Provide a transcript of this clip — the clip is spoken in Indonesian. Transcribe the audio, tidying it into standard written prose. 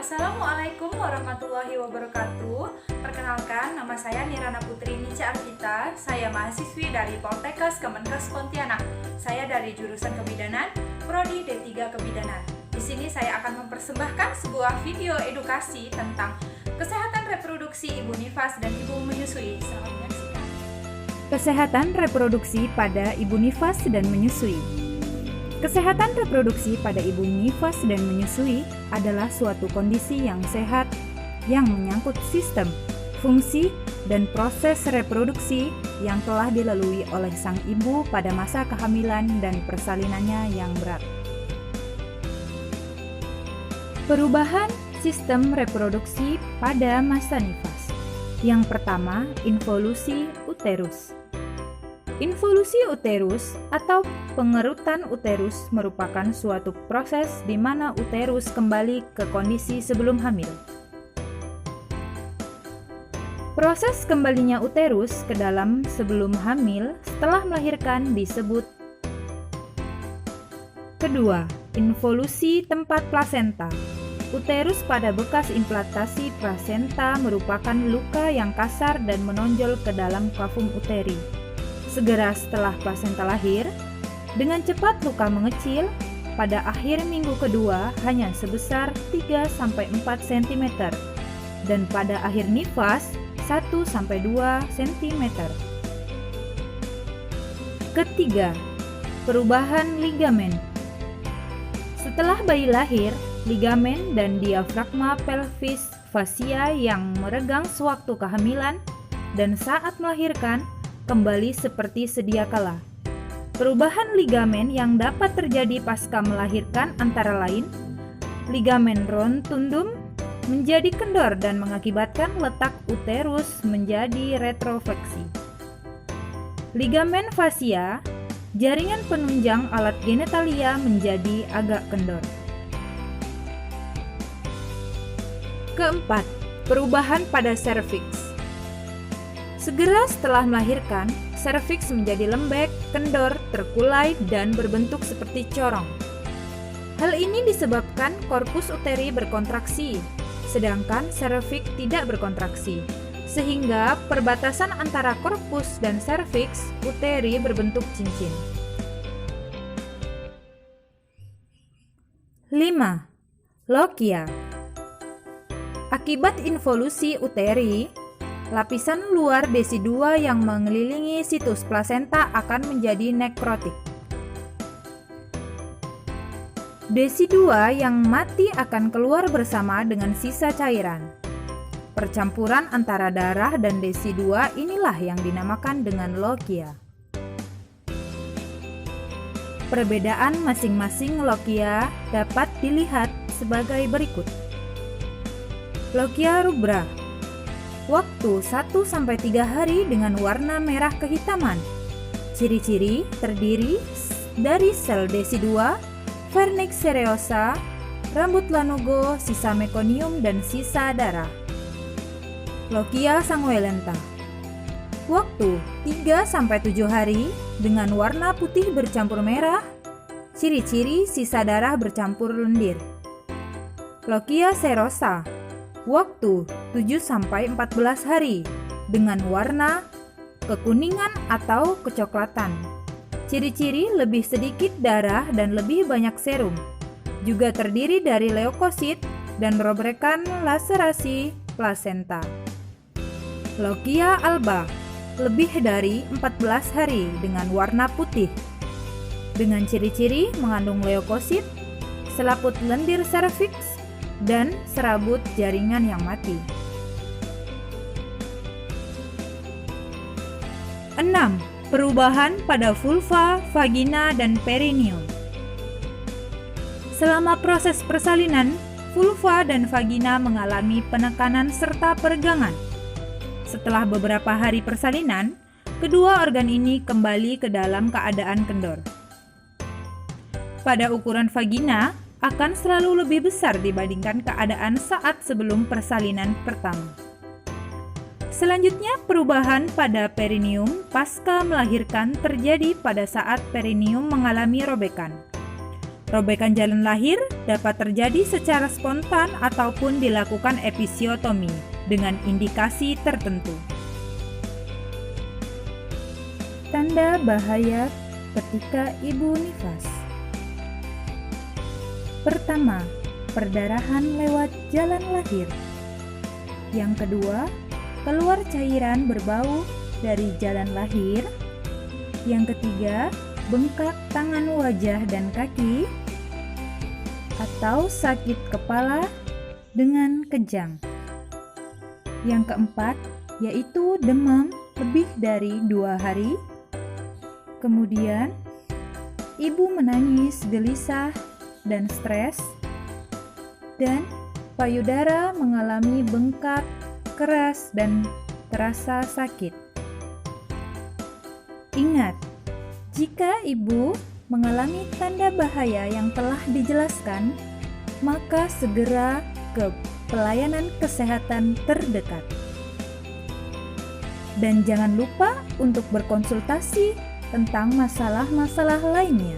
Assalamualaikum warahmatullahi wabarakatuh. Perkenalkan, nama saya Nirana Putri Nica Arvita. Saya mahasiswi dari Poltekkes Kemenkes Pontianak. Saya dari jurusan Kebidanan, Prodi D3 Kebidanan. Di sini saya akan mempersembahkan sebuah video edukasi tentang kesehatan reproduksi ibu nifas dan ibu menyusui. Selamat menyaksikan. Kesehatan reproduksi pada ibu nifas dan menyusui. Kesehatan reproduksi pada ibu nifas dan menyusui adalah suatu kondisi yang sehat yang menyangkut sistem, fungsi, dan proses reproduksi yang telah dilalui oleh sang ibu pada masa kehamilan dan persalinannya yang berat. Perubahan sistem reproduksi pada masa nifas. Yang pertama, involusi uterus. Involusi uterus atau pengerutan uterus merupakan suatu proses di mana uterus kembali ke kondisi sebelum hamil. Proses kembalinya uterus ke dalam sebelum hamil setelah melahirkan disebut. Kedua, involusi tempat plasenta. Uterus pada bekas implantasi plasenta merupakan luka yang kasar dan menonjol ke dalam kafum uteri. Segera setelah plasenta lahir, dengan cepat luka mengecil, pada akhir minggu kedua hanya sebesar 3-4 cm, dan pada akhir nifas 1-2 cm. Ketiga, perubahan ligamen. Setelah bayi lahir, ligamen dan diafragma pelvis fasia yang meregang sewaktu kehamilan dan saat melahirkan kembali seperti sedia kala. Perubahan ligamen yang dapat terjadi pasca melahirkan antara lain ligamen rotundum menjadi kendor dan mengakibatkan letak uterus menjadi retrofleksi. Ligamen fasia, jaringan penunjang alat genitalia menjadi agak kendor. Keempat, perubahan pada serviks. Segera setelah melahirkan, serviks menjadi lembek, kendor, terkulai, dan berbentuk seperti corong. Hal ini disebabkan korpus uteri berkontraksi, sedangkan serviks tidak berkontraksi, sehingga perbatasan antara korpus dan serviks uteri berbentuk cincin. 5. Lokia. Akibat involusi uteri, lapisan luar desi2 yang mengelilingi situs plasenta akan menjadi nekrotik. Desi2 yang mati akan keluar bersama dengan sisa cairan. Percampuran antara darah dan desi2 inilah yang dinamakan dengan lokia. Perbedaan masing-masing lokia dapat dilihat sebagai berikut. Lokia rubra. Waktu 1-3 hari dengan warna merah kehitaman. Ciri-ciri terdiri dari sel desi2, vernix sereosa, rambut lanugo, sisa mekonium, dan sisa darah. Lokia sanguinolenta. Waktu 3-7 hari dengan warna putih bercampur merah. Ciri-ciri sisa darah bercampur lendir. Lokia serosa. Waktu 7-14 hari dengan warna kekuningan atau kecoklatan. Ciri-ciri lebih sedikit darah dan lebih banyak serum. Juga terdiri dari leukosit dan robrekan laserasi plasenta. Lokia alba. Lebih dari 14 hari dengan warna putih. Dengan ciri-ciri mengandung leukosit, selaput lendir serviks, dan serabut jaringan yang mati. 6. Perubahan pada vulva, vagina, dan perineum. Selama proses persalinan, vulva dan vagina mengalami penekanan serta peregangan. Setelah beberapa hari persalinan, kedua organ ini kembali ke dalam keadaan kendor. Pada ukuran vagina, akan selalu lebih besar dibandingkan keadaan saat sebelum persalinan pertama. Selanjutnya, perubahan pada perineum pasca melahirkan terjadi pada saat perineum mengalami robekan. Robekan jalan lahir dapat terjadi secara spontan ataupun dilakukan episiotomi dengan indikasi tertentu. Tanda bahaya ketika ibu nifas. Pertama, perdarahan lewat jalan lahir. Yang kedua, keluar cairan berbau dari jalan lahir. Yang ketiga, bengkak tangan, wajah, dan kaki, atau sakit kepala dengan kejang. Yang keempat, yaitu demam lebih dari 2 hari. Kemudian, ibu menangis, gelisah, dan stres, dan payudara mengalami bengkak keras dan terasa sakit. Ingat, jika ibu mengalami tanda bahaya yang telah dijelaskan, maka segera ke pelayanan kesehatan terdekat. Dan jangan lupa untuk berkonsultasi tentang masalah-masalah lainnya.